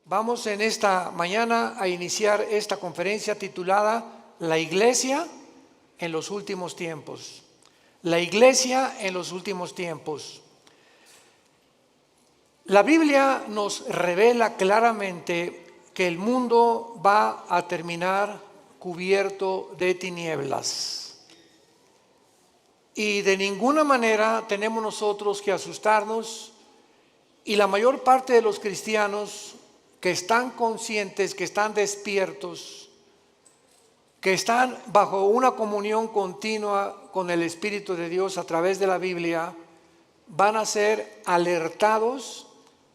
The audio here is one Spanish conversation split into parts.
Vamos en esta mañana a iniciar esta conferencia titulada La Iglesia en los últimos tiempos. La Iglesia en los últimos tiempos. La Biblia nos revela claramente que el mundo va a terminar cubierto de tinieblas. Y de ninguna manera tenemos nosotros que asustarnos, y la mayor parte de los cristianos que están conscientes, que están despiertos, que están bajo una comunión continua con el Espíritu de Dios a través de la Biblia, van a ser alertados,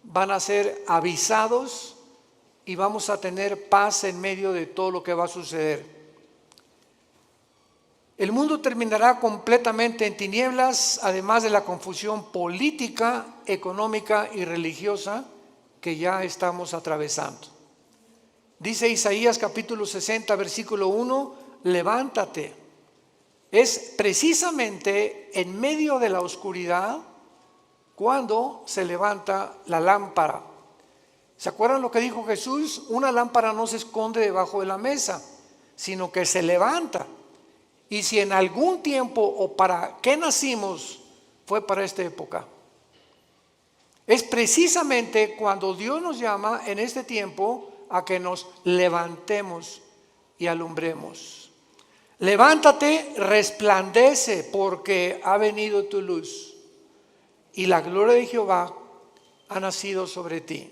van a ser avisados y vamos a tener paz en medio de todo lo que va a suceder. El mundo terminará completamente en tinieblas, además de la confusión política, económica y religiosa que ya estamos atravesando. Dice Isaías capítulo 60, versículo 1, levántate. Es precisamente en medio de la oscuridad cuando se levanta la lámpara. ¿Se acuerdan lo que dijo Jesús? Una lámpara no se esconde debajo de la mesa, sino que se levanta. Y si en algún tiempo o para qué nacimos fue para esta época. Es precisamente cuando Dios nos llama en este tiempo a que nos levantemos y alumbremos. Levántate, resplandece, porque ha venido tu luz y la gloria de Jehová ha nacido sobre ti.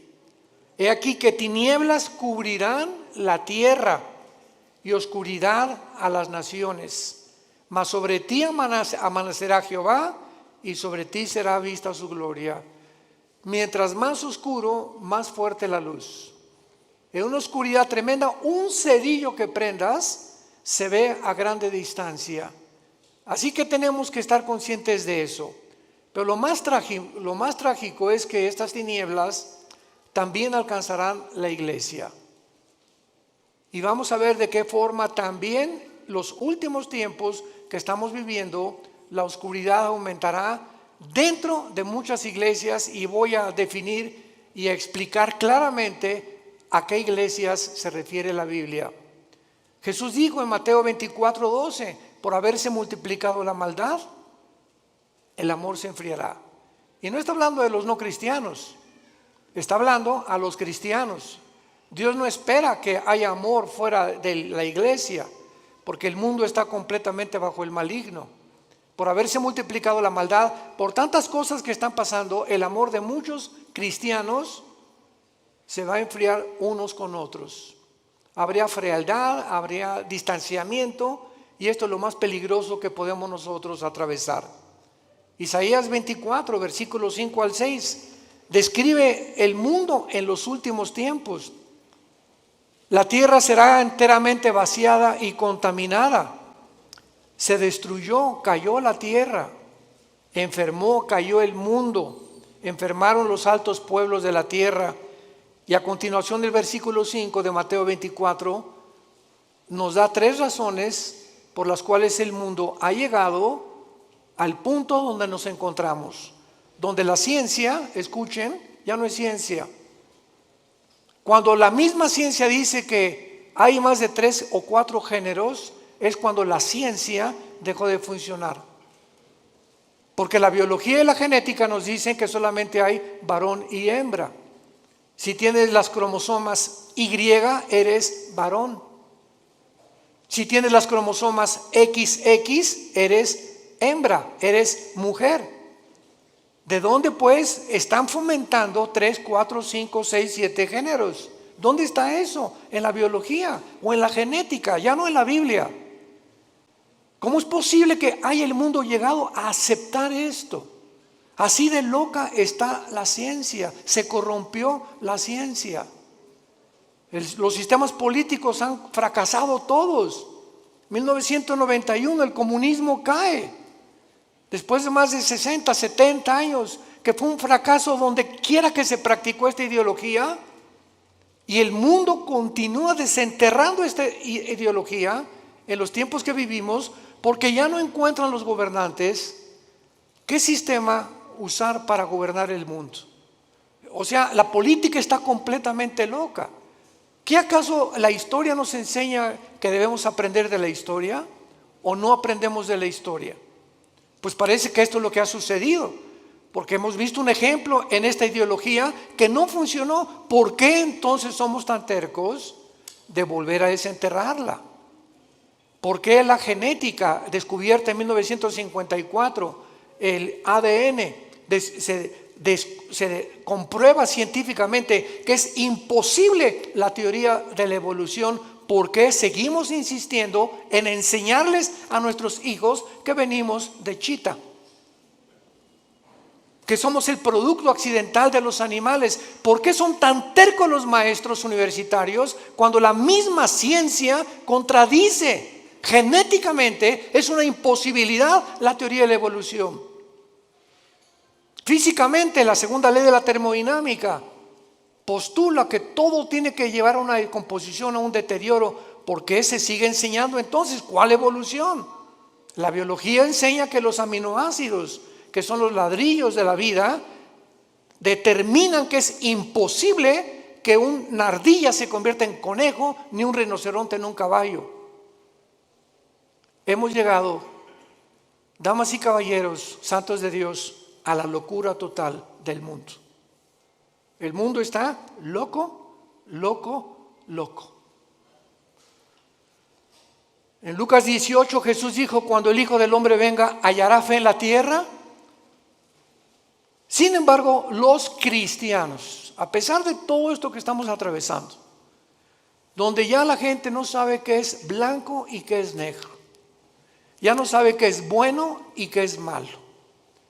He aquí que tinieblas cubrirán la tierra y oscuridad a las naciones, mas sobre ti amanecerá Jehová y sobre ti será vista su gloria. Mientras más oscuro, más fuerte la luz. En una oscuridad tremenda, un cerillo que prendas se ve a grande distancia. Así que tenemos que estar conscientes de eso. Pero lo más trágico es que estas tinieblas también alcanzarán la iglesia. Y vamos a ver de qué forma también los últimos tiempos que estamos viviendo, la oscuridad aumentará dentro de muchas iglesias, y voy a definir y a explicar claramente a qué iglesias se refiere la Biblia. Jesús dijo en Mateo 24:12, por haberse multiplicado la maldad, el amor se enfriará. Y no está hablando de los no cristianos, está hablando a los cristianos. Dios no espera que haya amor fuera de la iglesia, porque el mundo está completamente bajo el maligno. Por haberse multiplicado la maldad, por tantas cosas que están pasando, el amor de muchos cristianos se va a enfriar unos con otros. Habría frialdad, habría distanciamiento, y esto es lo más peligroso que podemos nosotros atravesar. Isaías 24, versículos 5 al 6, describe el mundo en los últimos tiempos. La tierra será enteramente vaciada y contaminada. Se destruyó, cayó la tierra, enfermó, cayó el mundo, enfermaron los altos pueblos de la tierra. Y a continuación del versículo 5 de Mateo 24 nos da 3 razones por las cuales el mundo ha llegado al punto donde nos encontramos, donde la ciencia, escuchen, ya no es ciencia. Cuando la misma ciencia dice que hay más de 3 o 4 géneros, es cuando la ciencia dejó de funcionar. Porque la biología y la genética nos dicen que solamente hay varón y hembra. Si tienes las cromosomas Y, eres varón. Si tienes las cromosomas XX, eres hembra, eres mujer. ¿De dónde pues están fomentando 3, 4, 5, 6, 7 géneros? ¿Dónde está eso? En la biología o en la genética, ya no en la Biblia. ¿Cómo es posible que haya el mundo llegado a aceptar esto? Así de loca está la ciencia, se corrompió la ciencia. Los sistemas políticos han fracasado todos. 1991 el comunismo cae. Después de más de 60, 70 años, que fue un fracaso donde quiera que se practicó esta ideología, y el mundo continúa desenterrando esta ideología en los tiempos que vivimos, porque ya no encuentran los gobernantes qué sistema usar para gobernar el mundo. O sea, la política está completamente loca. ¿Qué acaso la historia nos enseña que debemos aprender de la historia o no aprendemos de la historia? Pues parece que esto es lo que ha sucedido, porque hemos visto un ejemplo en esta ideología que no funcionó. ¿Por qué entonces somos tan tercos de volver a desenterrarla? ¿Por qué la genética descubierta en 1954, el ADN, se comprueba científicamente que es imposible la teoría de la evolución? ¿Por qué seguimos insistiendo en enseñarles a nuestros hijos que venimos de chita? Que somos el producto accidental de los animales. ¿Por qué son tan tercos los maestros universitarios cuando la misma ciencia contradice? Genéticamente es una imposibilidad la teoría de la evolución. Físicamente, la segunda ley de la termodinámica postula que todo tiene que llevar a una decomposición, a un deterioro. ¿Por qué se sigue enseñando entonces? ¿Cuál evolución? La biología enseña que los aminoácidos, que son los ladrillos de la vida, determinan que es imposible que una ardilla se convierta en conejo, ni un rinoceronte en un caballo. Hemos llegado, damas y caballeros, santos de Dios, a la locura total del mundo. El mundo está loco, loco, loco. En Lucas 18 Jesús dijo: cuando el Hijo del Hombre venga, ¿hallará fe en la tierra? Sin embargo, los cristianos, a pesar de todo esto que estamos atravesando, donde ya la gente no sabe qué es blanco y qué es negro, ya no sabe qué es bueno y qué es malo,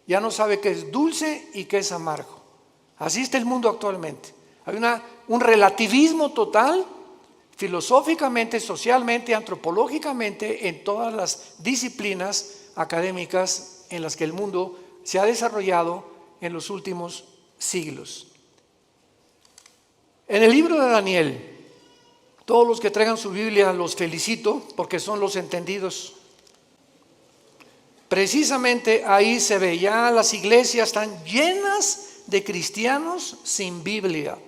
ya no sabe qué es dulce y qué es amargo. Así está el mundo actualmente. Hay un relativismo total, filosóficamente, socialmente, antropológicamente, en todas las disciplinas académicas en las que el mundo se ha desarrollado en los últimos siglos. En el libro de Daniel, todos los que traigan su Biblia los felicito porque son los entendidos. Precisamente ahí se ve, ya las iglesias están llenas de cristianos sin Biblia.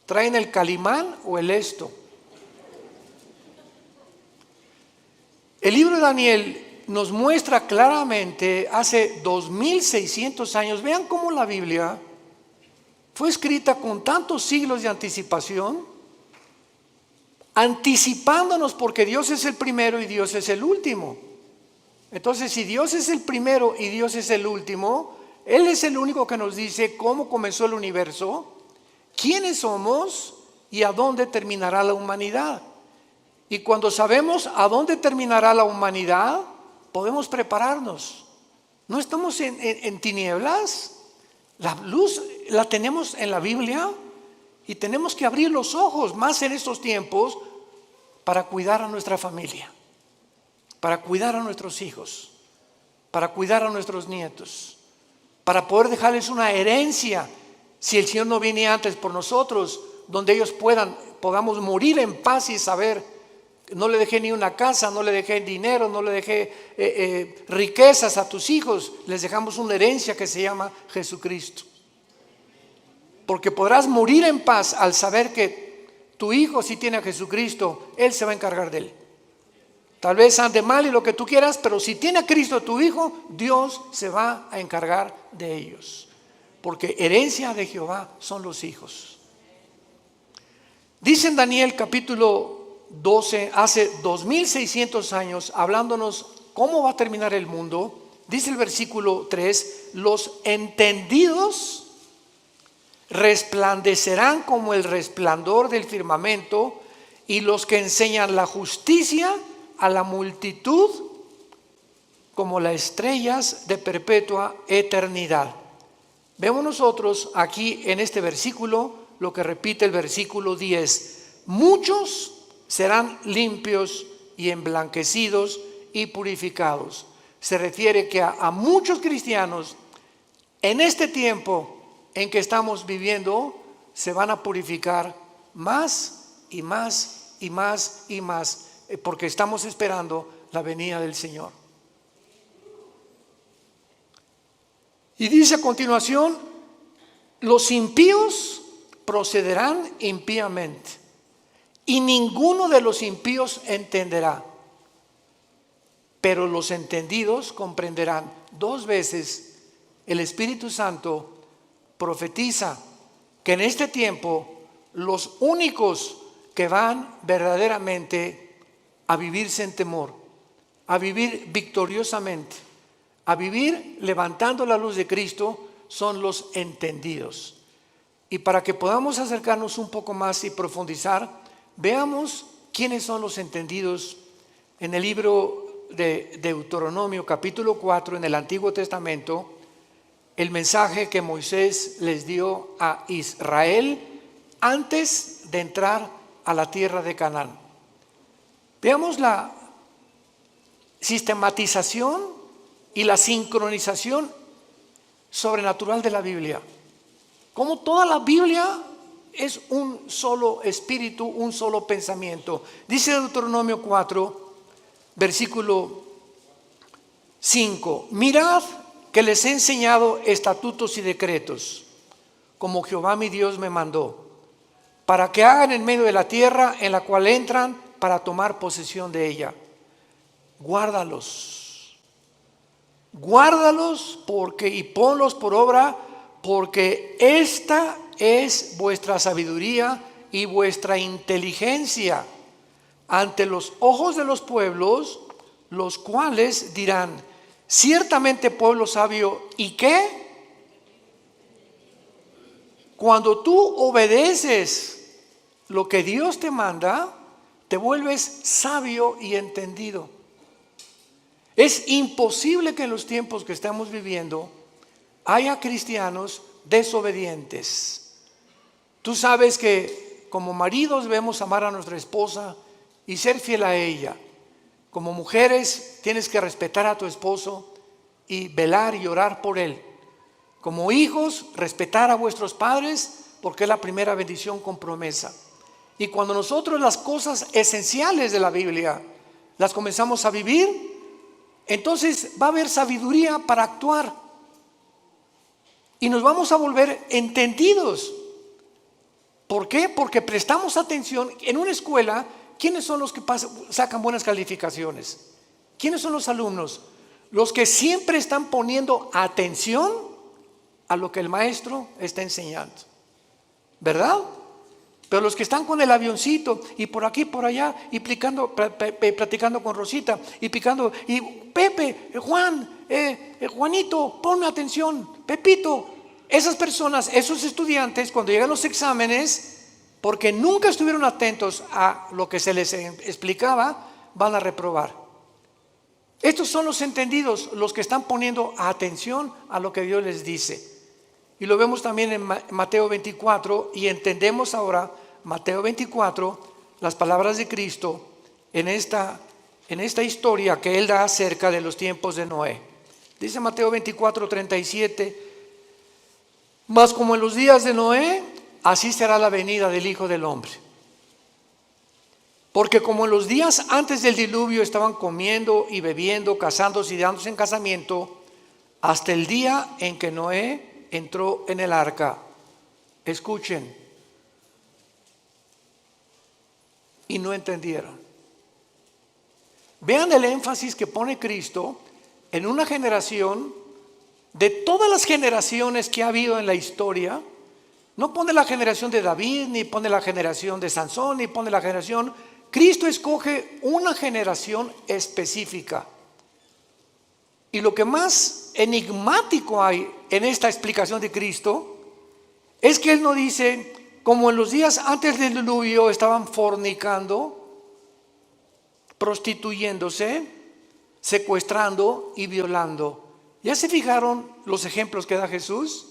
Traen el Calimán o el Esto. El libro de Daniel nos muestra claramente hace 2600 años. Vean cómo la Biblia fue escrita con tantos siglos de anticipación, anticipándonos, porque Dios es el primero y Dios es el último. Entonces, si Dios es el primero y Dios es el último, Él es el único que nos dice cómo comenzó el universo, quiénes somos y a dónde terminará la humanidad. Y cuando sabemos a dónde terminará la humanidad, podemos prepararnos. No estamos en tinieblas. La luz la tenemos en la Biblia y tenemos que abrir los ojos más en estos tiempos para cuidar a nuestra familia, para cuidar a nuestros hijos, para cuidar a nuestros nietos, para poder dejarles una herencia si el Señor no viene antes por nosotros, donde ellos podamos morir en paz y saber: no le dejé ni una casa, no le dejé dinero, no le dejé riquezas a tus hijos, les dejamos una herencia que se llama Jesucristo. Porque podrás morir en paz al saber que tu hijo, si tiene a Jesucristo, Él se va a encargar de él. Tal vez ande mal y lo que tú quieras, pero si tiene a Cristo tu hijo, Dios se va a encargar de ellos. Porque herencia de Jehová son los hijos. Dice en Daniel capítulo 12, hace 2600 años, hablándonos cómo va a terminar el mundo, dice el versículo 3: los entendidos resplandecerán como el resplandor del firmamento, y los que enseñan la justicia a la multitud como las estrellas de perpetua eternidad. Vemos nosotros aquí en este versículo lo que repite el versículo 10: muchos serán limpios y emblanquecidos y purificados. Se refiere que a muchos cristianos en este tiempo en que estamos viviendo se van a purificar más y más y más y más, porque estamos esperando la venida del Señor. Y dice a continuación: los impíos procederán impíamente, y ninguno de los impíos entenderá, pero los entendidos comprenderán. 2 veces el Espíritu Santo profetiza que en este tiempo los únicos que van verdaderamente a vivir sin temor, a vivir victoriosamente, a vivir levantando la luz de Cristo, son los entendidos. Y para que podamos acercarnos un poco más y profundizar, veamos quiénes son los entendidos en el libro de Deuteronomio capítulo 4 en el Antiguo Testamento. El mensaje que Moisés les dio a Israel antes de entrar a la tierra de Canaán. Veamos la sistematización y la sincronización sobrenatural de la Biblia. Como toda la Biblia es un solo espíritu, un solo pensamiento. Dice Deuteronomio 4, versículo 5: mirad que les he enseñado estatutos y decretos, como Jehová mi Dios me mandó, para que hagan en medio de la tierra en la cual entran para tomar posesión de ella. Guárdalos y ponlos por obra, porque esta es vuestra sabiduría y vuestra inteligencia ante los ojos de los pueblos, los cuales dirán: ciertamente pueblo sabio. ¿Y qué? Cuando tú obedeces lo que Dios te manda, te vuelves sabio y entendido. Es imposible que en los tiempos que estamos viviendo haya cristianos desobedientes. Tú sabes que como maridos debemos amar a nuestra esposa y ser fiel a ella. Como mujeres tienes que respetar a tu esposo y velar y orar por él. Como hijos, respetar a vuestros padres, porque es la primera bendición con promesa. Y cuando nosotros las cosas esenciales de la Biblia las comenzamos a vivir, entonces va a haber sabiduría para actuar y nos vamos a volver entendidos. ¿Por qué? Porque prestamos atención. En una escuela, ¿quiénes son los que sacan buenas calificaciones? ¿Quiénes son los alumnos? Los que siempre están poniendo atención a lo que el maestro está enseñando, ¿verdad? Pero los que están con el avioncito y por aquí, por allá, y platicando con Rosita, y picando, y Pepe, Juan, Juanito, ponme atención, Pepito. Esas personas, esos estudiantes, cuando llegan los exámenes, porque nunca estuvieron atentos a lo que se les explicaba, van a reprobar. Estos son los entendidos, los que están poniendo atención a lo que Dios les dice. Y lo vemos también en Mateo 24, y entendemos ahora Mateo 24, las palabras de Cristo en esta historia que Él da acerca de los tiempos de Noé. Dice Mateo 24, 37: mas como en los días de Noé, así será la venida del Hijo del Hombre. Porque como en los días antes del diluvio estaban comiendo y bebiendo, casándose y dándose en casamiento, hasta el día en que Noé entró en el arca. Escuchen. Y no entendieron. Vean el énfasis que pone Cristo en una generación. De todas las generaciones que ha habido en la historia, no pone la generación de David, ni pone la generación de Sansón, ni pone la generación. Cristo escoge una generación específica. Y lo que más enigmático hay en esta explicación de Cristo es que Él no dice: como en los días antes del diluvio estaban fornicando, prostituyéndose, secuestrando y violando. ¿Ya se fijaron los ejemplos que da Jesús?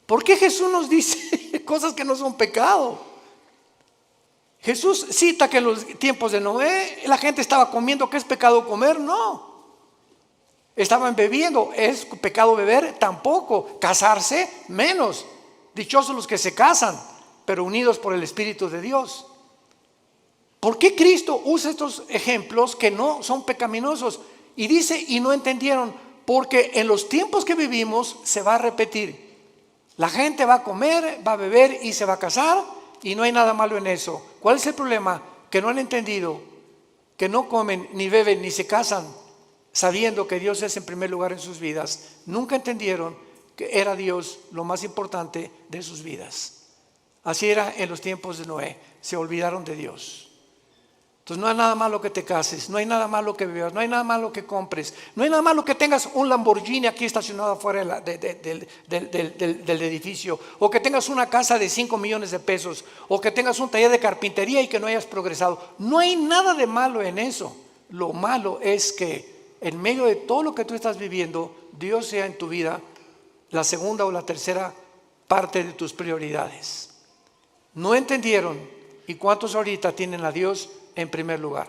¿Por qué Jesús nos dice cosas que no son pecado? Jesús cita que en los tiempos de Noé la gente estaba comiendo. ¿Qué es pecado comer? No. Estaban bebiendo. ¿Es pecado beber? Tampoco. Casarse, menos. Dichosos los que se casan, pero unidos por el Espíritu de Dios. ¿Por qué Cristo usa estos ejemplos que no son pecaminosos? Y dice: y no entendieron. Porque en los tiempos que vivimos se va a repetir. La gente va a comer, va a beber y se va a casar y no hay nada malo en eso. ¿Cuál es el problema? Que no han entendido que no comen, ni beben, ni se casan sabiendo que Dios es en primer lugar en sus vidas. Nunca entendieron que era Dios lo más importante de sus vidas. Así era en los tiempos de Noé. Se olvidaron de Dios. Entonces no hay nada malo que te cases, no hay nada malo que bebas, no hay nada malo que compres, no hay nada malo que tengas un Lamborghini aquí estacionado afuera del edificio, o que tengas una casa de 5 millones de pesos, o que tengas un taller de carpintería y que no hayas progresado. No hay nada de malo en eso. Lo malo es que en medio de todo lo que tú estás viviendo, Dios sea en tu vida la segunda o la tercera parte de tus prioridades. No entendieron. ¿Y cuántos ahorita tienen a Dios en primer lugar?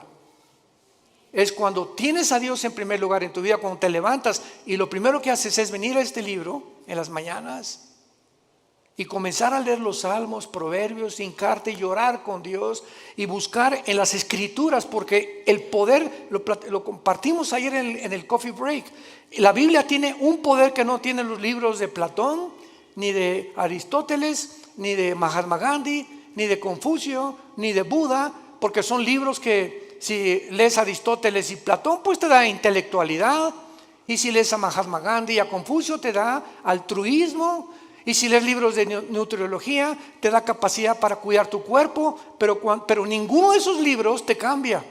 Es cuando tienes a Dios en primer lugar en tu vida, cuando te levantas y lo primero que haces es venir a este libro en las mañanas y comenzar a leer los salmos, proverbios, hincarte y llorar con Dios y buscar en las escrituras, porque el poder, lo compartimos ayer en el coffee break, la Biblia tiene un poder que no tienen los libros de Platón, ni de Aristóteles, ni de Mahatma Gandhi, ni de Confucio, ni de Buda, porque son libros que si lees Aristóteles y Platón, pues te da intelectualidad, y si lees a Mahatma Gandhi y a Confucio te da altruismo, y si lees libros de nutriología te da capacidad para cuidar tu cuerpo, pero ninguno de esos libros te cambia.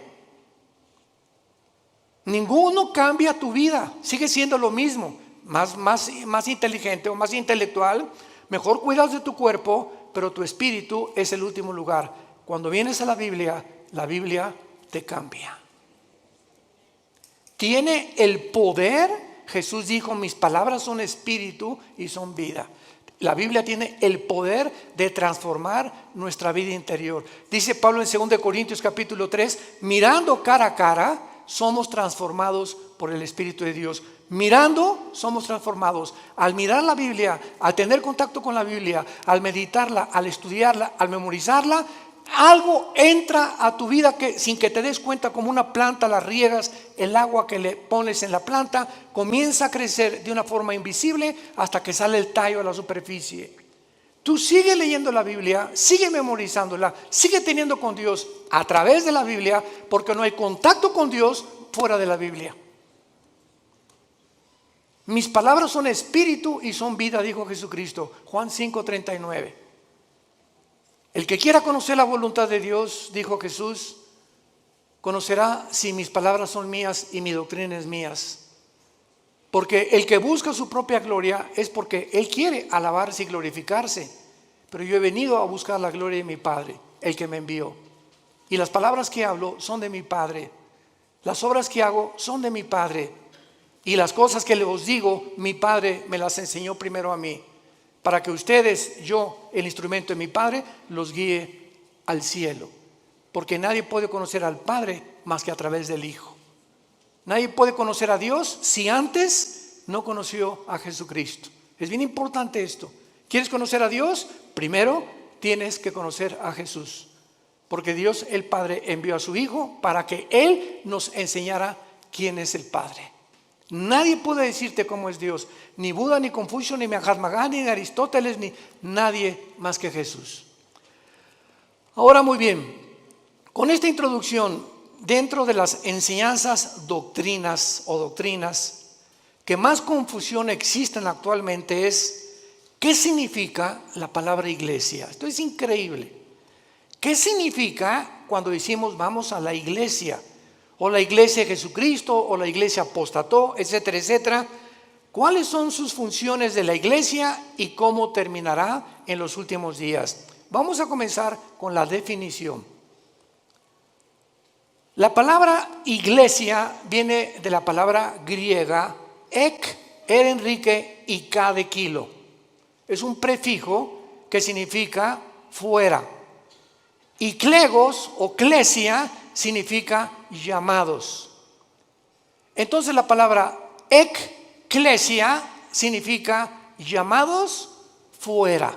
Ninguno cambia tu vida, sigue siendo lo mismo, más inteligente o más intelectual, mejor cuidas de tu cuerpo, pero tu espíritu es el último lugar. Cuando vienes a la Biblia te cambia. Tiene el poder. Jesús dijo: mis palabras son espíritu y son vida. La Biblia tiene el poder de transformar nuestra vida interior. Dice Pablo en 2 Corintios capítulo 3, mirando cara a cara, somos transformados por el Espíritu de Dios. Mirando, somos transformados. Al mirar la Biblia, al tener contacto con la Biblia, al meditarla, al estudiarla, al memorizarla, algo entra a tu vida que sin que te des cuenta, como una planta, la riegas, el agua que le pones en la planta comienza a crecer de una forma invisible hasta que sale el tallo a la superficie. Tú sigue leyendo la Biblia, sigue memorizándola, sigue teniendo con Dios a través de la Biblia, porque no hay contacto con Dios fuera de la Biblia. Mis palabras son espíritu y son vida, dijo Jesucristo, Juan 5:39. El que quiera conocer la voluntad de Dios, dijo Jesús, conocerá si mis palabras son mías y mi doctrina es mías. Porque el que busca su propia gloria es porque él quiere alabarse y glorificarse. Pero yo he venido a buscar la gloria de mi Padre, el que me envió. Y las palabras que hablo son de mi Padre. Las obras que hago son de mi Padre. Y las cosas que les digo, mi Padre me las enseñó primero a mí, para que ustedes, yo, el instrumento de mi Padre, los guíe al cielo. Porque nadie puede conocer al Padre más que a través del Hijo. Nadie puede conocer a Dios si antes no conoció a Jesucristo. Es bien importante esto. ¿Quieres conocer a Dios? Primero tienes que conocer a Jesús. Porque Dios el Padre envió a su Hijo para que Él nos enseñara quién es el Padre. Nadie puede decirte cómo es Dios. Ni Buda, ni Confucio, ni Mahatma Gandhi, ni Aristóteles, ni nadie más que Jesús. Ahora muy bien, con esta introducción, dentro de las enseñanzas doctrinas que más confusión existen actualmente es ¿qué significa la palabra iglesia? Esto es increíble. ¿Qué significa cuando decimos vamos a la iglesia? O la iglesia de Jesucristo, o la iglesia apostató, etcétera, etcétera. ¿Cuáles son sus funciones de la iglesia y cómo terminará en los últimos días? Vamos a comenzar con la definición. La palabra iglesia viene de la palabra griega ek, Enrique y K de kilo. Es un prefijo que significa fuera. Y clegos o clesia significa llamados. Entonces la palabra eclesia significa llamados fuera.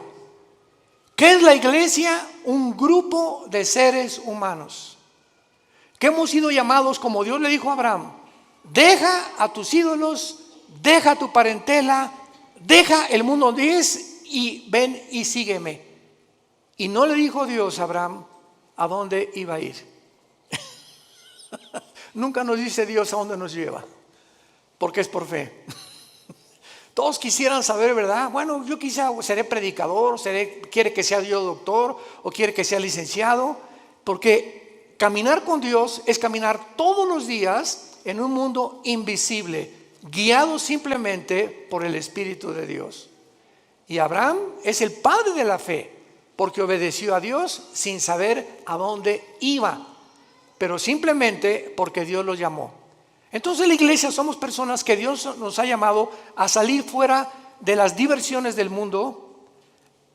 ¿Qué es la iglesia? Un grupo de seres humanos que hemos sido llamados, como Dios le dijo a Abraham: deja a tus ídolos, deja tu parentela, deja el mundo donde es y ven y sígueme. Y no le dijo Dios a Abraham a dónde iba a ir. Nunca nos dice Dios a dónde nos lleva, porque es por fe. Todos quisieran saber, ¿verdad? Bueno, yo quizá seré predicador, quiere que sea yo doctor o quiere que sea licenciado, porque caminar con Dios es caminar todos los días en un mundo invisible, guiado simplemente por el Espíritu de Dios. Y Abraham es el padre de la fe, porque obedeció a Dios sin saber a dónde iba, pero simplemente porque Dios lo llamó. Entonces la iglesia somos personas que Dios nos ha llamado a salir fuera de las diversiones del mundo,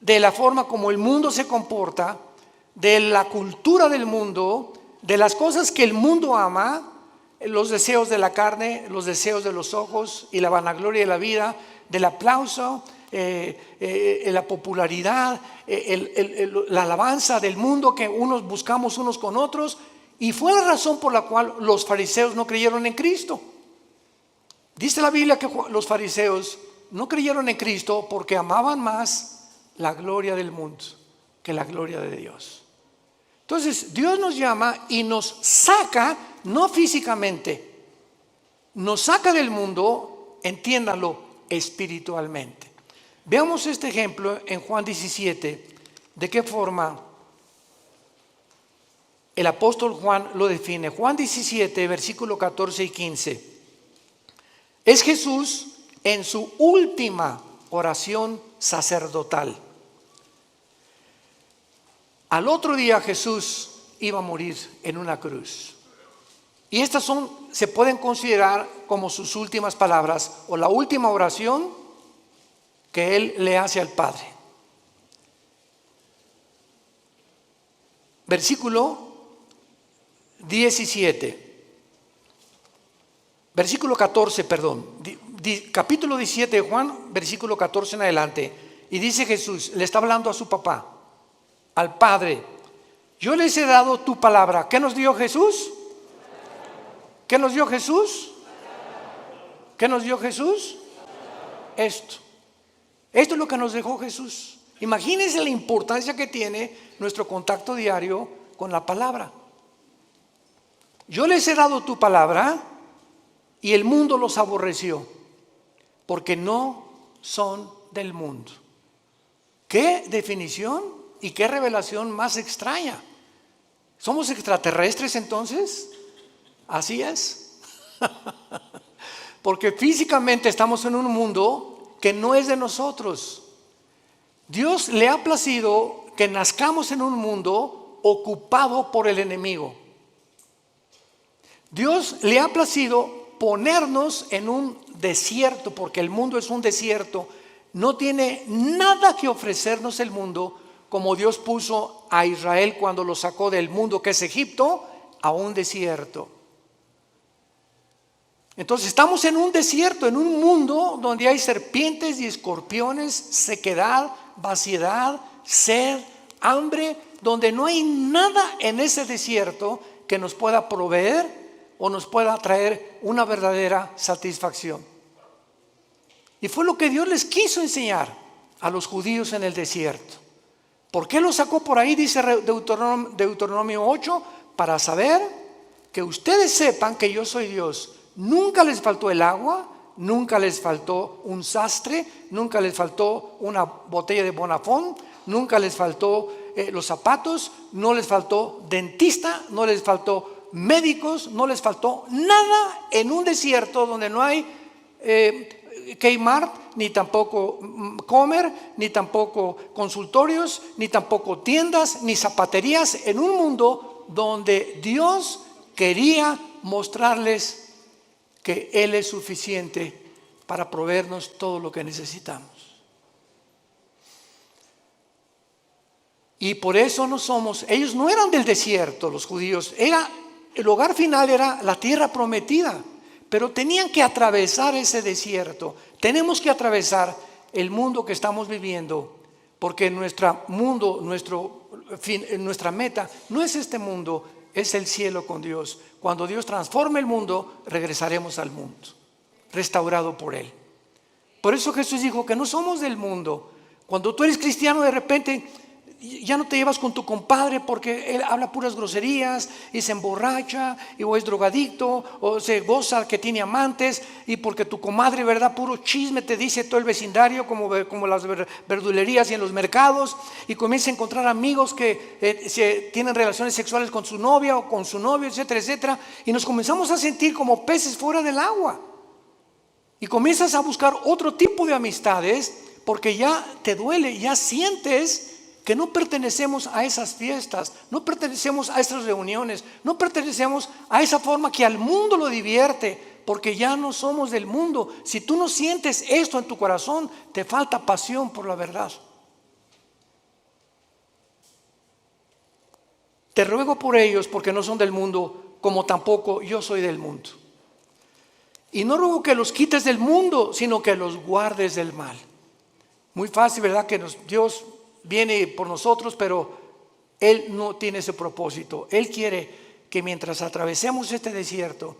de la forma como el mundo se comporta, de la cultura del mundo, de las cosas que el mundo ama, los deseos de la carne, los deseos de los ojos y la vanagloria de la vida, del aplauso, la popularidad, la alabanza del mundo que unos buscamos unos con otros. Y fue la razón por la cual los fariseos no creyeron en Cristo. Dice la Biblia que los fariseos no creyeron en Cristo porque amaban más la gloria del mundo que la gloria de Dios. Entonces Dios nos llama y nos saca, no físicamente, nos saca del mundo, entiéndalo, espiritualmente. Veamos este ejemplo en Juan 17, de qué forma el apóstol Juan lo define. Juan 17, versículo 14 y 15. Es Jesús en su última oración sacerdotal. Al otro día Jesús iba a morir en una cruz. Y estas se pueden considerar como sus últimas palabras o la última oración que él le hace al Padre. Versículo 14, capítulo 17 de Juan, versículo 14 en adelante. Y dice Jesús, le está hablando a su papá, al Padre: yo les he dado tu palabra. ¿Qué nos dio Jesús? ¿Qué nos dio Jesús? ¿Qué nos dio Jesús? Esto es lo que nos dejó Jesús. Imagínense la importancia que tiene nuestro contacto diario con la palabra. Yo les he dado tu palabra y el mundo los aborreció, porque no son del mundo. ¿Qué definición y qué revelación más extraña? ¿Somos extraterrestres entonces? Así es. Porque físicamente estamos en un mundo que no es de nosotros. Dios le ha placido que nazcamos en un mundo ocupado por el enemigo. Dios le ha placido ponernos en un desierto, porque el mundo es un desierto. No tiene nada que ofrecernos el mundo, como Dios puso a Israel cuando lo sacó del mundo que es Egipto a un desierto. Entonces estamos en un desierto, en un mundo donde hay serpientes y escorpiones, sequedad, vaciedad, sed, hambre, donde no hay nada en ese desierto que nos pueda proveer o nos pueda traer una verdadera satisfacción. Y fue lo que Dios les quiso enseñar a los judíos en el desierto. ¿Por qué los sacó por ahí? Dice Deuteronomio 8, para saber que ustedes sepan que yo soy Dios. Nunca les faltó el agua, nunca les faltó un sastre, nunca les faltó una botella de Bonafón, nunca les faltó los zapatos, no les faltó dentista, no les faltó médicos, no les faltó nada en un desierto donde no hay Kmart, ni tampoco Comer, ni tampoco consultorios, ni tampoco tiendas, ni zapaterías, en un mundo donde Dios quería mostrarles que Él es suficiente para proveernos todo lo que necesitamos. Y por eso ellos no eran del desierto, los judíos, el hogar final era la tierra prometida, pero tenían que atravesar ese desierto. Tenemos que atravesar el mundo que estamos viviendo, porque nuestra meta no es este mundo, es el cielo con Dios. Cuando Dios transforme el mundo, regresaremos al mundo, restaurado por Él. Por eso Jesús dijo que no somos del mundo. Cuando tú eres cristiano, de repente ya no te llevas con tu compadre porque él habla puras groserías y se emborracha o es drogadicto o se goza que tiene amantes, y porque tu comadre, verdad, puro chisme te dice todo el vecindario, como las verdulerías y en los mercados, y comienza a encontrar amigos que tienen relaciones sexuales con su novia o con su novio, etcétera, etcétera, y nos comenzamos a sentir como peces fuera del agua, y comienzas a buscar otro tipo de amistades porque ya te duele, ya sientes que no pertenecemos a esas fiestas, no pertenecemos a esas reuniones, no pertenecemos a esa forma que al mundo lo divierte, porque ya no somos del mundo. Si tú no sientes esto en tu corazón, te falta pasión por la verdad. Te ruego por ellos, porque no son del mundo, como tampoco yo soy del mundo. Y no ruego que los quites del mundo, sino que los guardes del mal. Muy fácil, ¿verdad? Que Dios viene por nosotros, pero Él no tiene ese propósito. Él quiere que mientras atravesemos este desierto,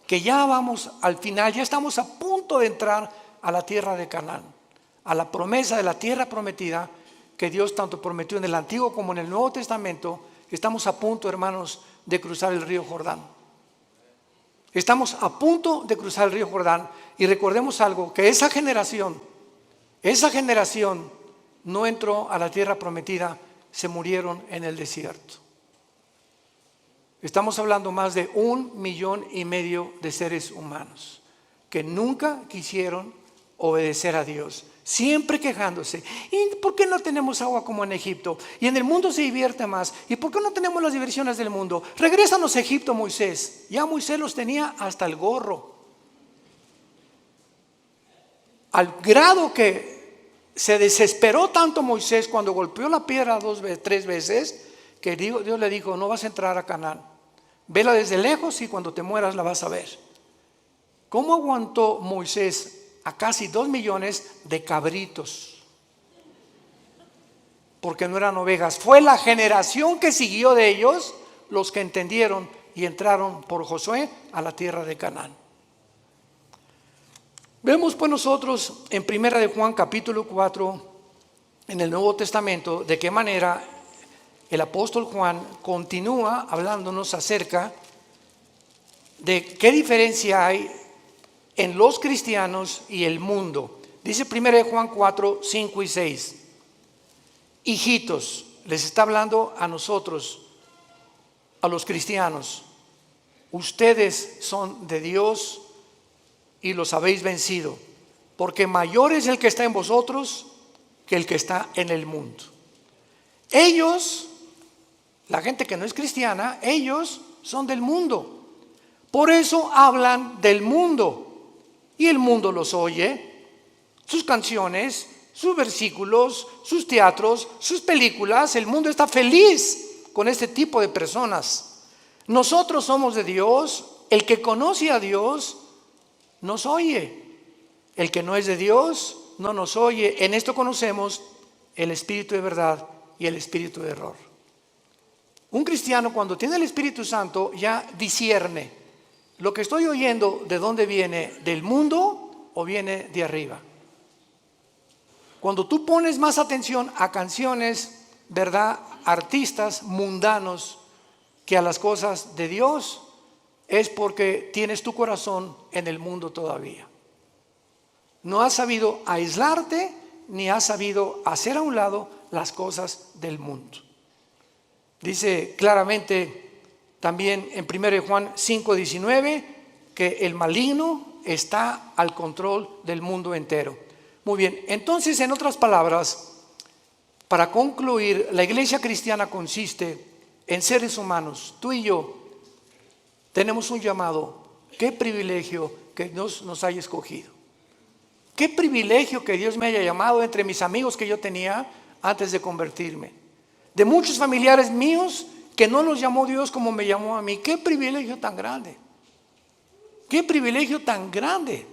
que ya vamos al final, ya estamos a punto de entrar a la tierra de Canaán, a la promesa de la tierra prometida que Dios tanto prometió en el Antiguo como en el Nuevo Testamento. Estamos a punto, hermanos, de cruzar el río Jordán. Estamos a punto de cruzar el río Jordán, y recordemos algo, que esa generación no entró a la tierra prometida, se murieron en el desierto. Estamos hablando más de 1,5 millones de seres humanos que nunca quisieron obedecer a Dios, siempre quejándose. ¿Y por qué no tenemos agua como en Egipto? Y en el mundo se divierte más. ¿Y por qué no tenemos las diversiones del mundo? Regrésanos a Egipto, Moisés. Ya Moisés los tenía hasta el gorro, al grado que se desesperó tanto Moisés cuando golpeó la piedra 3 veces, que Dios le dijo: no vas a entrar a Canaán, vela desde lejos y cuando te mueras la vas a ver. ¿Cómo aguantó Moisés a casi 2 millones de cabritos? Porque no eran ovejas. Fue la generación que siguió de ellos los que entendieron y entraron por Josué a la tierra de Canaán. Vemos pues nosotros en 1 de Juan capítulo 4 en el Nuevo Testamento de qué manera el apóstol Juan continúa hablándonos acerca de qué diferencia hay en los cristianos y el mundo. Dice 1 de Juan 4, 5 y 6. Hijitos, les está hablando a nosotros, a los cristianos. Ustedes son de Dios y los habéis vencido, porque mayor es el que está en vosotros que el que está en el mundo. Ellos, la gente que no es cristiana, ellos son del mundo. Por eso hablan del mundo, y el mundo los oye, sus canciones, sus versículos, sus teatros, sus películas. El mundo está feliz con este tipo de personas. Nosotros somos de Dios. El que conoce a Dios nos oye. El que no es de Dios no nos oye. En esto conocemos el espíritu de verdad y el espíritu de error. Un cristiano, cuando tiene el Espíritu Santo, ya discierne: lo que estoy oyendo, ¿de dónde viene? ¿Del mundo o viene de arriba? Cuando tú pones más atención a canciones, ¿verdad?, artistas mundanos, que a las cosas de Dios, es porque tienes tu corazón en el mundo todavía. No has sabido aislarte, ni has sabido hacer a un lado las cosas del mundo. Dice claramente también en 1 Juan 5:19 que el maligno está al control del mundo entero. Muy bien, entonces, en otras palabras, para concluir, la iglesia cristiana consiste en seres humanos. Tú y yo tenemos un llamado. Qué privilegio que Dios nos haya escogido. Qué privilegio que Dios me haya llamado entre mis amigos que yo tenía antes de convertirme. De muchos familiares míos que no los llamó Dios como me llamó a mí. Qué privilegio tan grande. Qué privilegio tan grande.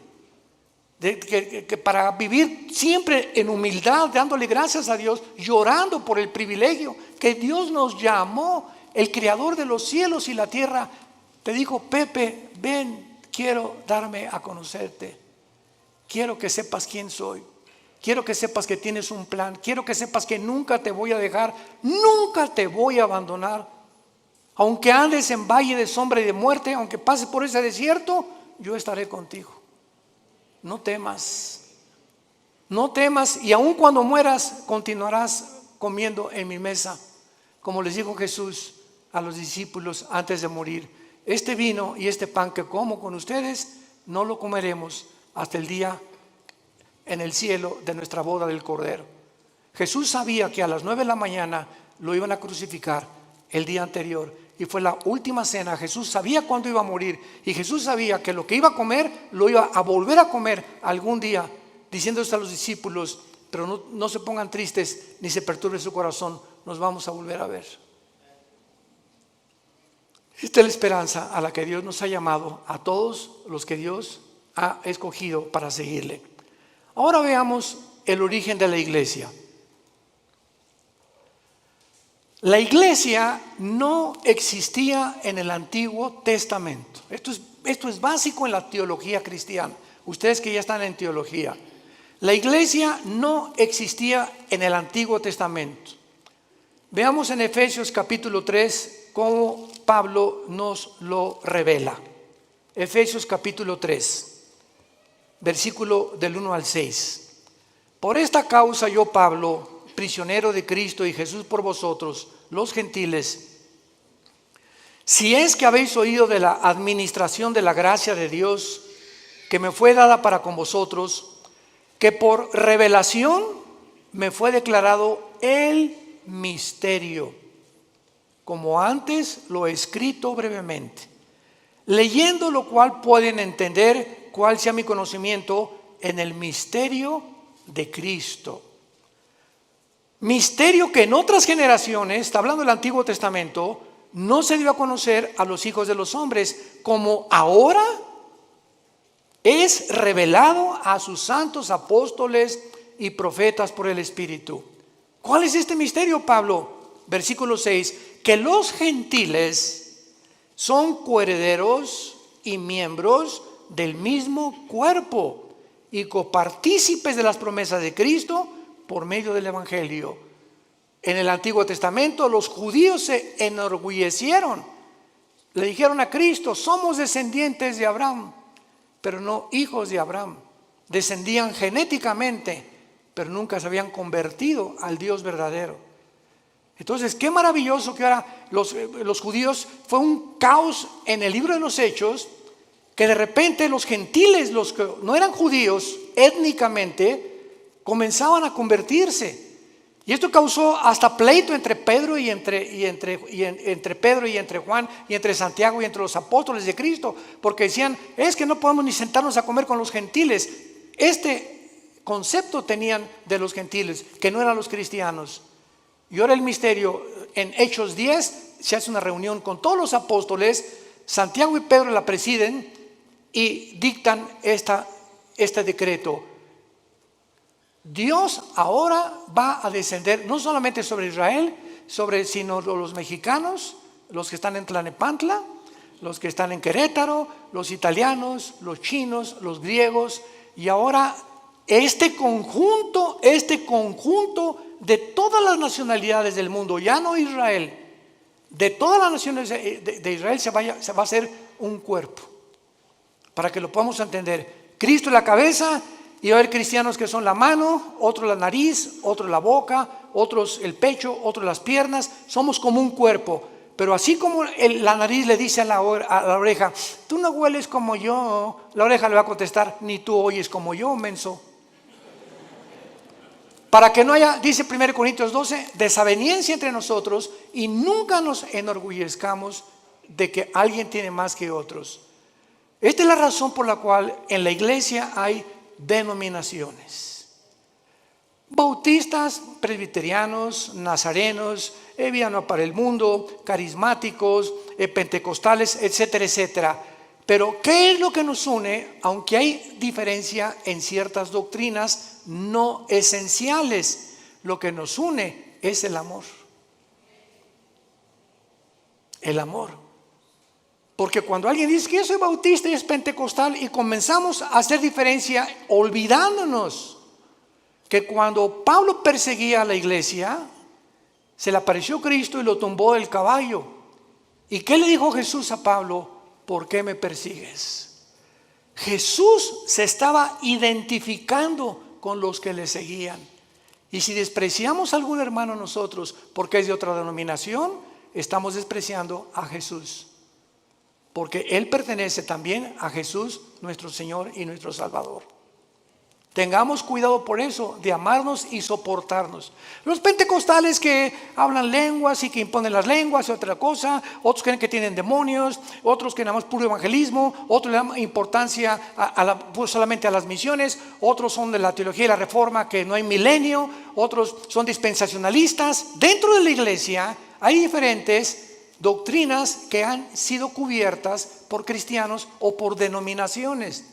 Que para vivir siempre en humildad, dándole gracias a Dios, llorando por el privilegio que Dios nos llamó. El creador de los cielos y la tierra te dijo: Pepe, ven, quiero darme a conocerte, quiero que sepas quién soy. Quiero que sepas que tienes un plan. Quiero que sepas que nunca te voy a dejar, nunca te voy a abandonar. Aunque andes en valle de sombra y de muerte, aunque pases por ese desierto, yo estaré contigo. No temas, no temas, y aun cuando mueras, continuarás comiendo en mi mesa, como les dijo Jesús a los discípulos antes de morir. Este vino y este pan que como con ustedes, no lo comeremos hasta el día en el cielo de nuestra boda del Cordero. Jesús sabía que a las 9 de la mañana lo iban a crucificar el día anterior, y fue la última cena. Jesús sabía cuándo iba a morir, y Jesús sabía que lo que iba a comer lo iba a volver a comer algún día, diciéndose a los discípulos: pero no se pongan tristes ni se perturbe su corazón, nos vamos a volver a ver. Esta es la esperanza a la que Dios nos ha llamado a todos los que Dios ha escogido para seguirle. Ahora veamos el origen de la iglesia. La iglesia no existía en el Antiguo Testamento. Esto es básico en la teología cristiana. Ustedes que ya están en teología. La iglesia no existía en el Antiguo Testamento. Veamos en Efesios capítulo 3 cómo Pablo nos lo revela. Efesios capítulo 3, versículo del 1 al 6. Por esta causa yo, Pablo, prisionero de Cristo y Jesús por vosotros, los gentiles, si es que habéis oído de la administración de la gracia de Dios que me fue dada para con vosotros, que por revelación me fue declarado el misterio, como antes lo he escrito brevemente, leyendo lo cual pueden entender cuál sea mi conocimiento en el misterio de Cristo. Misterio que en otras generaciones, está hablando del Antiguo Testamento, no se dio a conocer a los hijos de los hombres, como ahora es revelado a sus santos apóstoles y profetas por el Espíritu. ¿Cuál es este misterio, Pablo? Versículo 6, que los gentiles son coherederos y miembros del mismo cuerpo y copartícipes de las promesas de Cristo por medio del Evangelio. En el Antiguo Testamento los judíos se enorgullecieron, le dijeron a Cristo: somos descendientes de Abraham, pero no hijos de Abraham. Descendían genéticamente, pero nunca se habían convertido al Dios verdadero. Entonces, qué maravilloso que ahora los judíos, fue un caos en el libro de los Hechos, que de repente los gentiles, los que no eran judíos étnicamente, comenzaban a convertirse. Y esto causó hasta pleito entre Pedro y entre Pedro y entre Juan y entre Santiago y entre los apóstoles de Cristo, porque decían: es que no podemos ni sentarnos a comer con los gentiles. Este concepto tenían de los gentiles, que no eran los cristianos. Y ahora el misterio, en Hechos 10 se hace una reunión con todos los apóstoles, Santiago y Pedro la presiden y dictan este decreto. Dios ahora va a descender no solamente sobre Israel, sino los mexicanos, los que están en Tlalnepantla, los que están en Querétaro, los italianos, los chinos, los griegos, y ahora este conjunto de todas las nacionalidades del mundo, ya no Israel, de todas las naciones de Israel se va a hacer un cuerpo, para que lo podamos entender. Cristo es la cabeza, y va a haber cristianos que son la mano, otros la nariz, otros la boca, otros el pecho, otros las piernas. Somos como un cuerpo. Pero así como la nariz le dice a la oreja: tú no hueles como yo, la oreja le va a contestar: ni tú oyes como yo, menso. Para que no haya, dice 1 Corintios 12, desaveniencia entre nosotros, y nunca nos enorgullezcamos de que alguien tiene más que otros. Esta es la razón por la cual en la iglesia hay denominaciones: bautistas, presbiterianos, nazarenos, Viano para el Mundo, carismáticos, pentecostales, etcétera, etcétera. Pero ¿qué es lo que nos une? Aunque hay diferencia en ciertas doctrinas no esenciales, lo que nos une es el amor. El amor. Porque cuando alguien dice que yo soy bautista y es pentecostal, y comenzamos a hacer diferencia, olvidándonos que cuando Pablo perseguía a la iglesia, se le apareció Cristo y lo tumbó del caballo. ¿Y qué le dijo Jesús a Pablo? ¿Por qué me persigues? Jesús se estaba identificando con los que le seguían. Y si despreciamos a algún hermano nosotros porque es de otra denominación, estamos despreciando a Jesús. Porque Él pertenece también a Jesús, nuestro Señor y nuestro Salvador. Tengamos cuidado por eso, de amarnos y soportarnos. Los pentecostales que hablan lenguas y que imponen las lenguas y otra cosa, otros creen que tienen demonios, otros que nada más puro evangelismo, otros le dan importancia pues solamente a las misiones, otros son de la teología y la reforma, que no hay milenio, otros son dispensacionalistas. Dentro de la iglesia hay diferentes doctrinas que han sido cubiertas por cristianos o por denominaciones.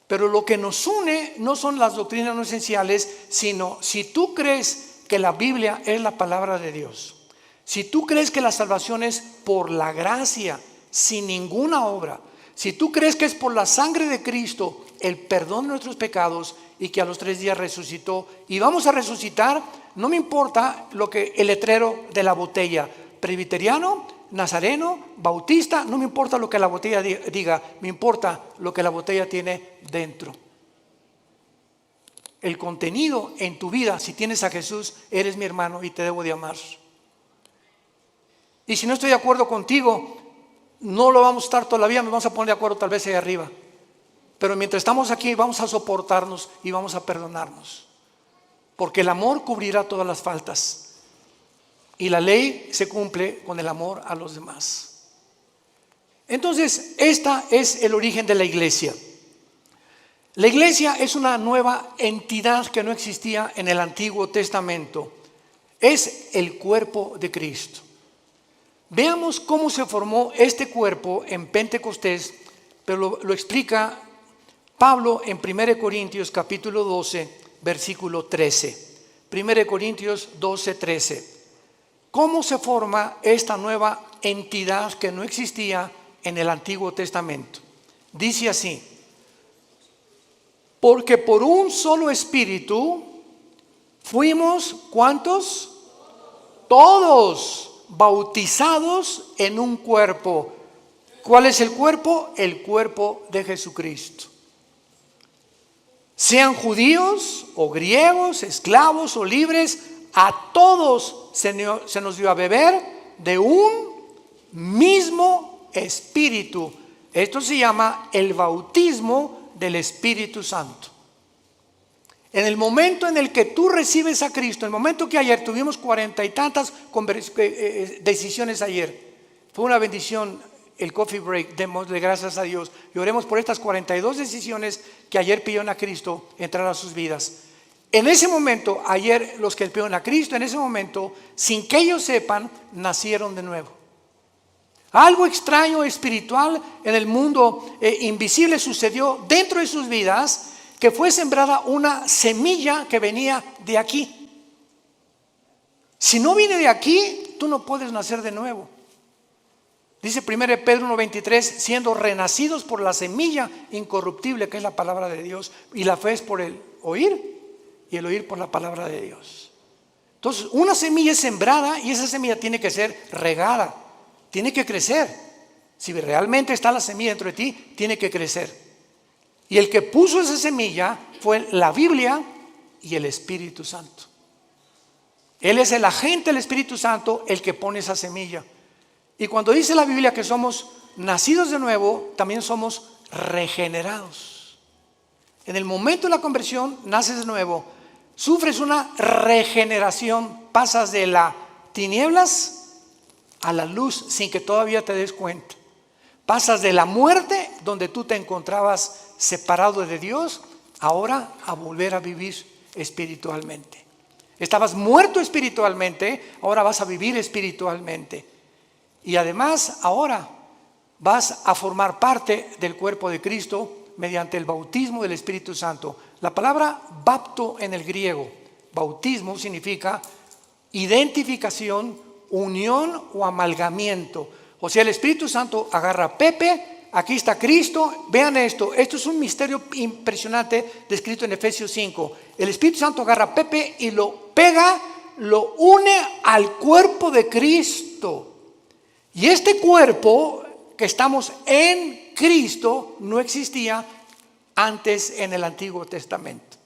Pero lo que nos une no son las doctrinas no esenciales, sino si tú crees que la Biblia es la palabra de Dios, si tú crees que la salvación es por la gracia, sin ninguna obra, si tú crees que es por la sangre de Cristo el perdón de nuestros pecados y que a los 3 días resucitó y vamos a resucitar, no me importa lo que el letrero de la botella, presbiteriano, nazareno, bautista, no me importa lo que la botella diga, me importa lo que la botella tiene dentro. El contenido en tu vida, si tienes a Jesús, eres mi hermano y te debo de amar. Y si no estoy de acuerdo contigo, no lo vamos a estar todavía, nos vamos a poner de acuerdo tal vez ahí arriba. Pero mientras estamos aquí vamos a soportarnos y vamos a perdonarnos. Porque el amor cubrirá todas las faltas. Y la ley se cumple con el amor a los demás. Entonces, este es el origen de la iglesia. La iglesia es una nueva entidad que no existía en el Antiguo Testamento. Es el cuerpo de Cristo. Veamos cómo se formó este cuerpo en Pentecostés, pero lo explica Pablo en 1 Corintios capítulo 12, versículo 13. 1 Corintios 12, 13. ¿Cómo se forma esta nueva entidad que no existía en el Antiguo Testamento? Dice así: porque por un solo espíritu fuimos, ¿cuántos? Todos bautizados en un cuerpo. ¿Cuál es el cuerpo? El cuerpo de Jesucristo. Sean judíos o griegos, esclavos o libres, a todos se nos dio a beber de un mismo espíritu. Esto se llama el bautismo del Espíritu Santo. En el momento en el que tú recibes a Cristo, en el momento que ayer tuvimos 40 y tantas decisiones ayer, fue una bendición el coffee break, démosle gracias a Dios y oremos por estas 42 decisiones que ayer pidieron a Cristo entrar a sus vidas. En ese momento, ayer los que pidieron a Cristo, en ese momento, sin que ellos sepan, nacieron de nuevo. Algo extraño, espiritual, en el mundo invisible sucedió dentro de sus vidas, que fue sembrada una semilla que venía de aquí. Si no viene de aquí, tú no puedes nacer de nuevo. Dice 1 Pedro 1:23, siendo renacidos por la semilla incorruptible que es la palabra de Dios, y la fe es por el oír y el oír por la palabra de Dios. Entonces una semilla es sembrada y esa semilla tiene que ser regada, tiene que crecer. Si realmente está la semilla dentro de ti, tiene que crecer. Y el que puso esa semilla fue la Biblia y el Espíritu Santo. Él es el agente del Espíritu Santo el que pone esa semilla. Y cuando dice la Biblia que somos nacidos de nuevo, también somos regenerados. En el momento de la conversión, naces de nuevo, sufres una regeneración, pasas de las tinieblas a la luz sin que todavía te des cuenta. Pasas de la muerte, donde tú te encontrabas separado de Dios, ahora a volver a vivir espiritualmente. Estabas muerto espiritualmente, ahora vas a vivir espiritualmente. Y además ahora vas a formar parte del cuerpo de Cristo mediante el bautismo del Espíritu Santo. La palabra bapto en el griego, bautismo, significa identificación, unión o amalgamiento. O sea, el Espíritu Santo agarra a Pepe, aquí está Cristo. Vean esto es un misterio impresionante descrito en Efesios 5. El Espíritu Santo agarra a Pepe y lo pega, lo une al cuerpo de Cristo. Y este cuerpo que estamos en Cristo no existía antes en el Antiguo Testamento,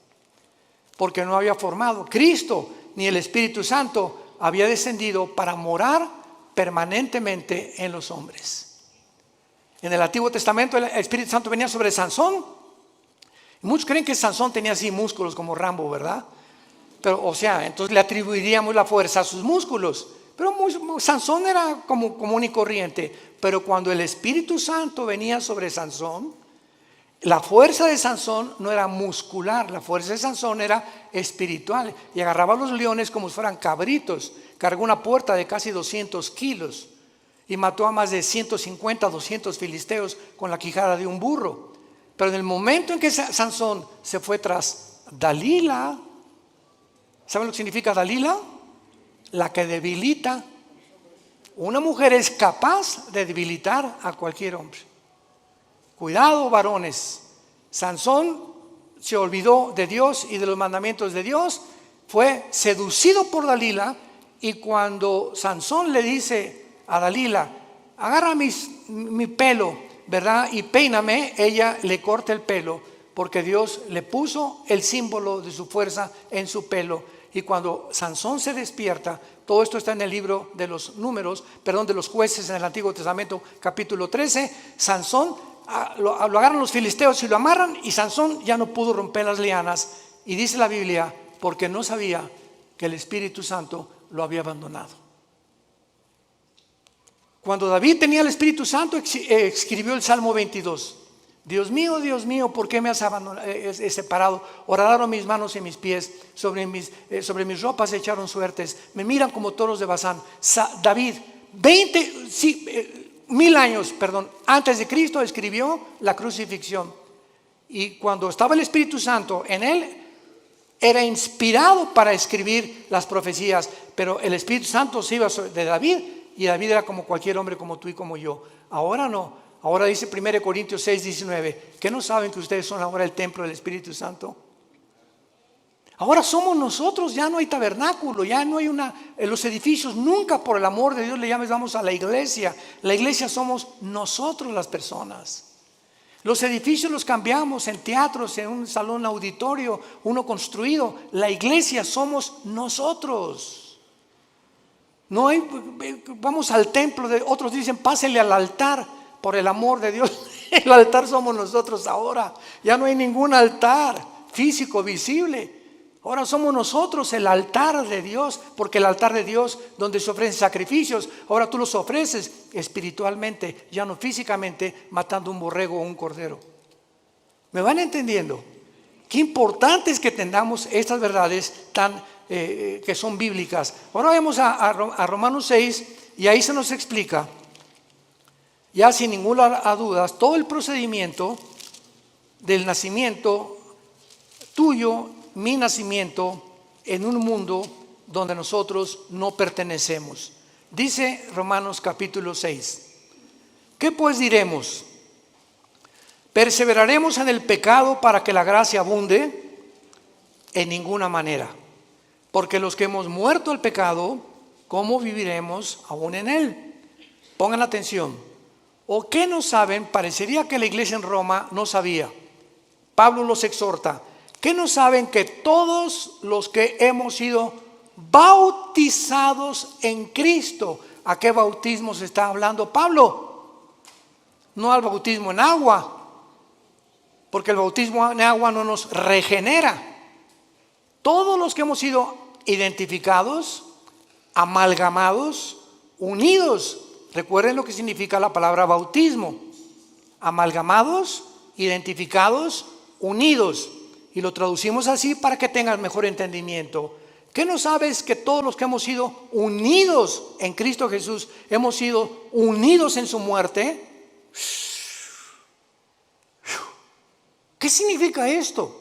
porque no había formado. Cristo ni el Espíritu Santo había descendido para morar permanentemente en los hombres. En el Antiguo Testamento el Espíritu Santo venía sobre Sansón. Muchos creen que Sansón tenía así músculos como Rambo, ¿verdad? Pero, o sea, entonces le atribuiríamos la fuerza a sus músculos. Pero Sansón era como común y corriente. Pero cuando el Espíritu Santo venía sobre Sansón, la fuerza de Sansón no era muscular, la fuerza de Sansón era espiritual. Y agarraba a los leones como si fueran cabritos. Cargó una puerta de casi 200 kilos y mató a más de 150, 200 filisteos con la quijada de un burro. Pero en el momento en que Sansón se fue tras Dalila, ¿saben lo que significa Dalila? La que debilita. Una mujer es capaz de debilitar a cualquier hombre. Cuidado, varones. Sansón se olvidó de Dios y de los mandamientos de Dios, fue seducido por Dalila, y cuando Sansón le dice a Dalila, agarra mi pelo, ¿verdad? Y peíname, ella le corta el pelo, porque Dios le puso el símbolo de su fuerza en su pelo. Y cuando Sansón se despierta, todo esto está en el libro de los números, de los jueces en el Antiguo Testamento, capítulo 13. Sansón, lo agarran los filisteos y lo amarran, y Sansón ya no pudo romper las lianas. Y dice la Biblia, porque no sabía que el Espíritu Santo lo había abandonado. Cuando David tenía el Espíritu Santo, escribió el Salmo 22. Dios mío, ¿por qué me has separado? Horadaron mis manos y mis pies, sobre mis ropas se echaron suertes, me miran como toros de Basán. David, 1000 años antes de Cristo, escribió la crucifixión. Y cuando estaba el Espíritu Santo en él, era inspirado para escribir las profecías. Pero el Espíritu Santo se iba de David, y David era como cualquier hombre, como tú y como yo. Ahora no. Ahora dice 1 Corintios 6:19, ¿que no saben que ustedes son ahora el templo del Espíritu Santo? Ahora somos nosotros, ya no hay tabernáculo, ya no hay en los edificios, nunca, por el amor de Dios, le llamamos a la iglesia. La iglesia somos nosotros las personas. Los edificios los cambiamos en teatros, en un salón auditorio, uno construido. La iglesia somos nosotros. No hay, vamos al templo, otros dicen pásenle al altar. Por el amor de Dios, el altar somos nosotros ahora. Ya no hay ningún altar físico, visible. Ahora somos nosotros el altar de Dios, porque el altar de Dios, donde se ofrecen sacrificios, ahora tú los ofreces espiritualmente, ya no físicamente, matando un borrego o un cordero. ¿Me van entendiendo? Qué importante es que tengamos estas verdades que son bíblicas. Ahora vamos a Romanos 6, y ahí se nos explica, ya sin ninguna duda, todo el procedimiento del nacimiento tuyo, mi nacimiento, en un mundo donde nosotros no pertenecemos. Dice Romanos capítulo 6, ¿qué pues diremos? ¿Perseveraremos en el pecado para que la gracia abunde? En ninguna manera, porque los que hemos muerto al pecado, ¿cómo viviremos aún en él? Pongan atención. ¿O qué no saben? Parecería que la iglesia en Roma no sabía. Pablo los exhorta. ¿Qué no saben? Que todos los que hemos sido bautizados en Cristo. ¿A qué bautismo se está hablando Pablo? No al bautismo en agua, porque el bautismo en agua no nos regenera. Todos los que hemos sido identificados, amalgamados, unidos. Recuerden lo que significa la palabra bautismo: amalgamados, identificados, unidos. Y lo traducimos así para que tengan mejor entendimiento. ¿Qué no sabes? Que todos los que hemos sido unidos en Cristo Jesús, hemos sido unidos en su muerte. ¿Qué significa esto?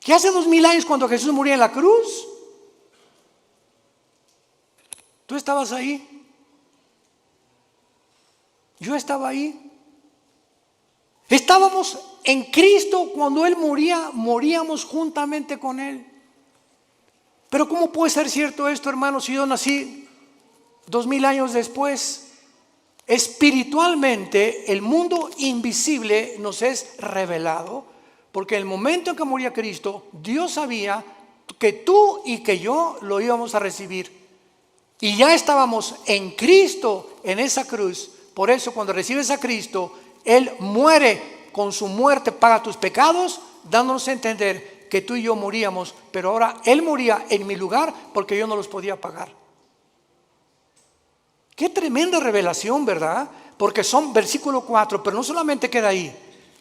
Que hace 2000 años, cuando Jesús murió en la cruz, tú estabas ahí. Yo estaba ahí. Estábamos en Cristo cuando Él moría, moríamos juntamente con Él. Pero ¿cómo puede ser cierto esto, hermanos, si yo nací 2000 años después? Espiritualmente, el mundo invisible nos es revelado, porque en el momento en que moría Cristo, Dios sabía que tú y que yo lo íbamos a recibir. Y ya estábamos en Cristo, en esa cruz. Por eso cuando recibes a Cristo, Él muere, con su muerte paga tus pecados, dándonos a entender que tú y yo moríamos, pero ahora Él moría en mi lugar porque yo no los podía pagar. Qué tremenda revelación, ¿verdad? Porque son versículo 4, pero no solamente queda ahí.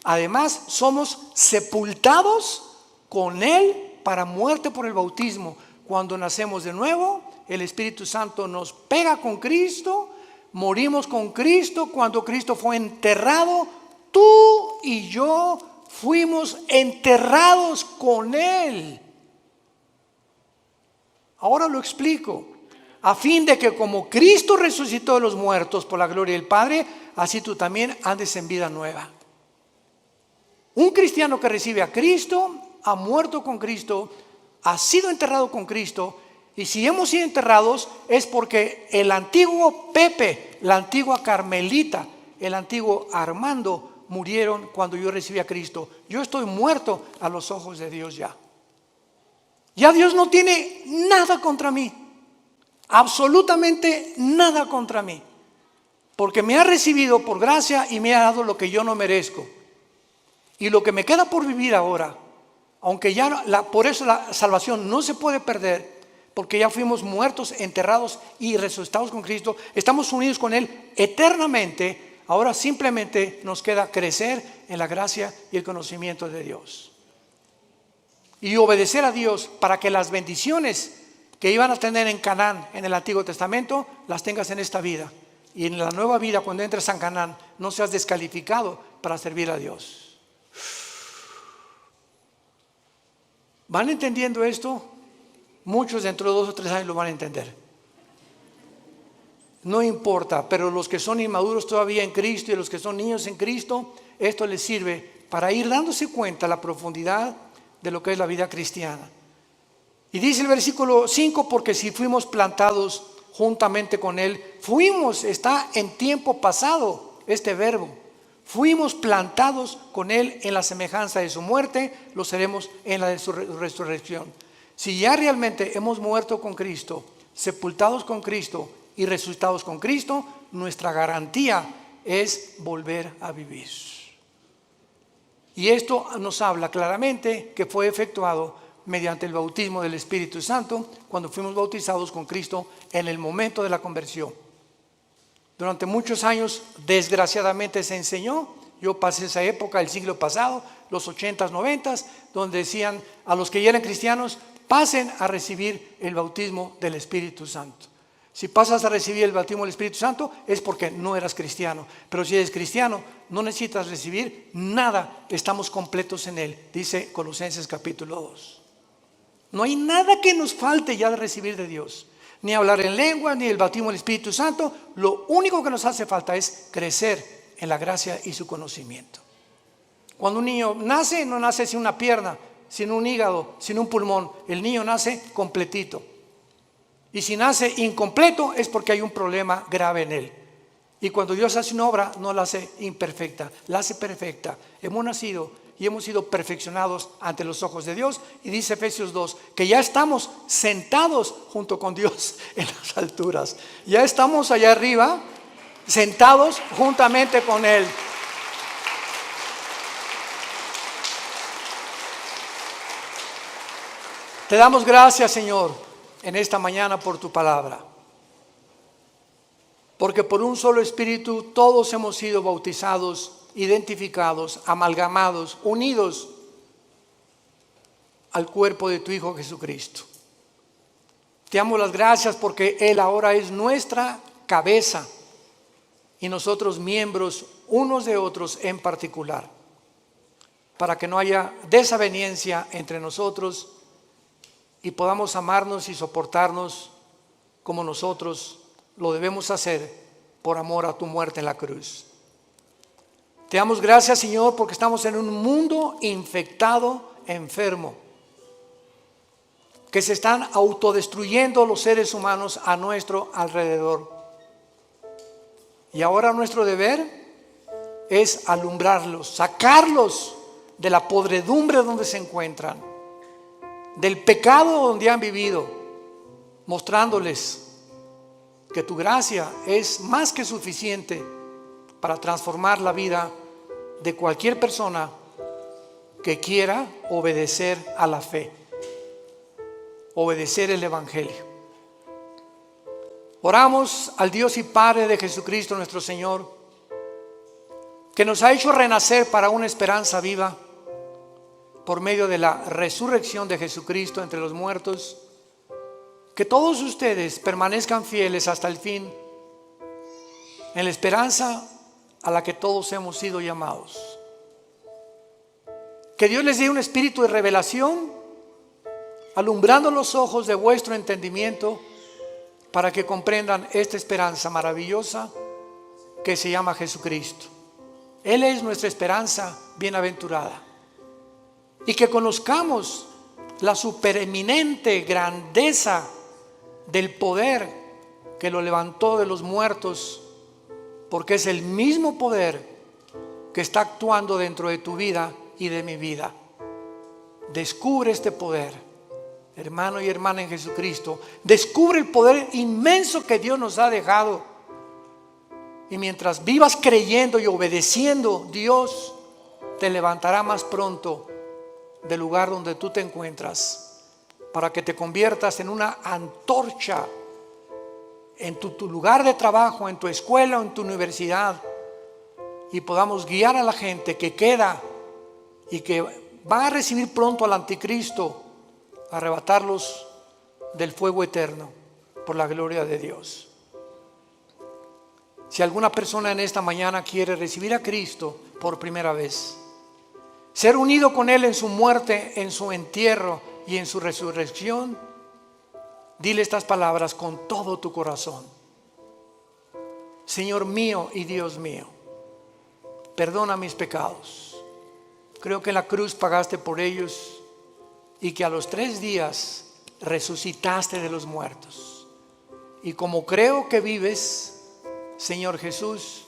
Además, somos sepultados con Él para muerte por el bautismo. Cuando nacemos de nuevo, el Espíritu Santo nos pega con Cristo, morimos con Cristo. Cuando Cristo fue enterrado, tú y yo fuimos enterrados con Él. Ahora lo explico. A fin de que como Cristo resucitó de los muertos por la gloria del Padre, así tú también andes en vida nueva. Un cristiano que recibe a Cristo, ha muerto con Cristo, ha sido enterrado con Cristo. Y si hemos sido enterrados es porque el antiguo Pepe, la antigua Carmelita, el antiguo Armando murieron cuando yo recibí a Cristo. Yo estoy muerto a los ojos de Dios ya. Ya Dios no tiene nada contra mí. Absolutamente nada contra mí, porque me ha recibido por gracia y me ha dado lo que yo no merezco. Y lo que me queda por vivir ahora, aunque ya por eso la salvación no se puede perder, porque ya fuimos muertos, enterrados y resucitados con Cristo, estamos unidos con Él eternamente. Ahora simplemente nos queda crecer en la gracia y el conocimiento de Dios y obedecer a Dios para que las bendiciones que iban a tener en Canaán en el Antiguo Testamento, las tengas en esta vida. Y en la nueva vida, cuando entres a Canaán, no seas descalificado para servir a Dios. ¿Van entendiendo esto? Muchos dentro de 2 o 3 años lo van a entender. No importa, pero los que son inmaduros todavía en Cristo y los que son niños en Cristo, esto les sirve para ir dándose cuenta la profundidad de lo que es la vida cristiana. Y dice el versículo 5, porque si fuimos plantados juntamente con Él, fuimos, está en tiempo pasado este verbo, fuimos plantados con Él en la semejanza de su muerte, lo seremos en la de su resurrección. Si ya realmente hemos muerto con Cristo, sepultados con Cristo y resucitados con Cristo, nuestra garantía es volver a vivir. Y esto nos habla claramente que fue efectuado mediante el bautismo del Espíritu Santo, cuando fuimos bautizados con Cristo en el momento de la conversión. Durante muchos años, desgraciadamente, se enseñó. Yo pasé esa época, el siglo pasado, los 80s, 90s, donde decían a los que ya eran cristianos, pasen a recibir el bautismo del Espíritu Santo. Si pasas a recibir el bautismo del Espíritu Santo es porque no eras cristiano. Pero si eres cristiano, no necesitas recibir nada, estamos completos en Él, dice Colosenses capítulo 2. No hay nada que nos falte ya de recibir de Dios, ni hablar en lengua, ni el bautismo del Espíritu Santo. Lo único que nos hace falta es crecer en la gracia y su conocimiento. Cuando un niño nace, no nace sin una pierna, sin un hígado, sin un pulmón. El niño nace completito. Y si nace incompleto es porque hay un problema grave en él. Y cuando Dios hace una obra, no la hace imperfecta, la hace perfecta. Hemos nacido y hemos sido perfeccionados ante los ojos de Dios. Y dice Efesios 2, que ya estamos sentados junto con Dios en las alturas. Ya estamos allá arriba, sentados juntamente con Él. Te damos gracias, Señor, en esta mañana por tu palabra. Porque por un solo Espíritu todos hemos sido bautizados, identificados, amalgamados, unidos al cuerpo de tu Hijo Jesucristo. Te damos las gracias porque Él ahora es nuestra cabeza y nosotros miembros unos de otros en particular, para que no haya desaveniencia entre nosotros y podamos amarnos y soportarnos como nosotros lo debemos hacer por amor a tu muerte en la cruz. Te damos gracias, Señor, porque estamos en un mundo infectado, enfermo, que se están autodestruyendo los seres humanos a nuestro alrededor. Y ahora nuestro deber es alumbrarlos, sacarlos de la podredumbre donde se encuentran, del pecado donde han vivido, mostrándoles que tu gracia es más que suficiente para transformar la vida de cualquier persona que quiera obedecer a la fe, obedecer el Evangelio. Oramos al Dios y Padre de Jesucristo nuestro Señor, que nos ha hecho renacer para una esperanza viva por medio de la resurrección de Jesucristo entre los muertos. Que todos ustedes permanezcan fieles hasta el fin en la esperanza a la que todos hemos sido llamados. Que Dios les dé un espíritu de revelación, alumbrando los ojos de vuestro entendimiento, para que comprendan esta esperanza maravillosa que se llama Jesucristo. Él es nuestra esperanza bienaventurada. Y que conozcamos la supereminente grandeza del poder que lo levantó de los muertos, porque es el mismo poder que está actuando dentro de tu vida y de mi vida. Descubre este poder, hermano y hermana en Jesucristo. Descubre el poder inmenso que Dios nos ha dejado. Y mientras vivas creyendo y obedeciendo, Dios te levantará más pronto del lugar donde tú te encuentras, para que te conviertas en una antorcha en tu lugar de trabajo, en tu escuela o en tu universidad, y podamos guiar a la gente que queda y que va a recibir pronto al anticristo, arrebatarlos del fuego eterno por la gloria de Dios. Si alguna persona en esta mañana quiere recibir a Cristo por primera vez, ser unido con Él en su muerte, en su entierro y en su resurrección, dile estas palabras con todo tu corazón. Señor mío y Dios mío, perdona mis pecados. Creo que en la cruz pagaste por ellos y que a los 3 días resucitaste de los muertos. Y como creo que vives, Señor Jesús,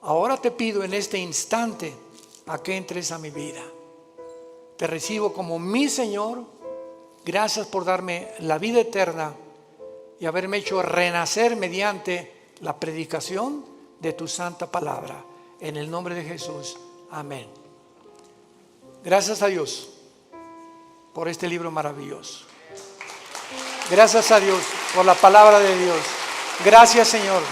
ahora te pido en este instante a que entres a mi vida. Te recibo como mi Señor. Gracias por darme la vida eterna y haberme hecho renacer mediante la predicación de tu santa palabra. En el nombre de Jesús, amén. Gracias a Dios por este libro maravilloso. Gracias a Dios por la palabra de Dios. Gracias, Señor.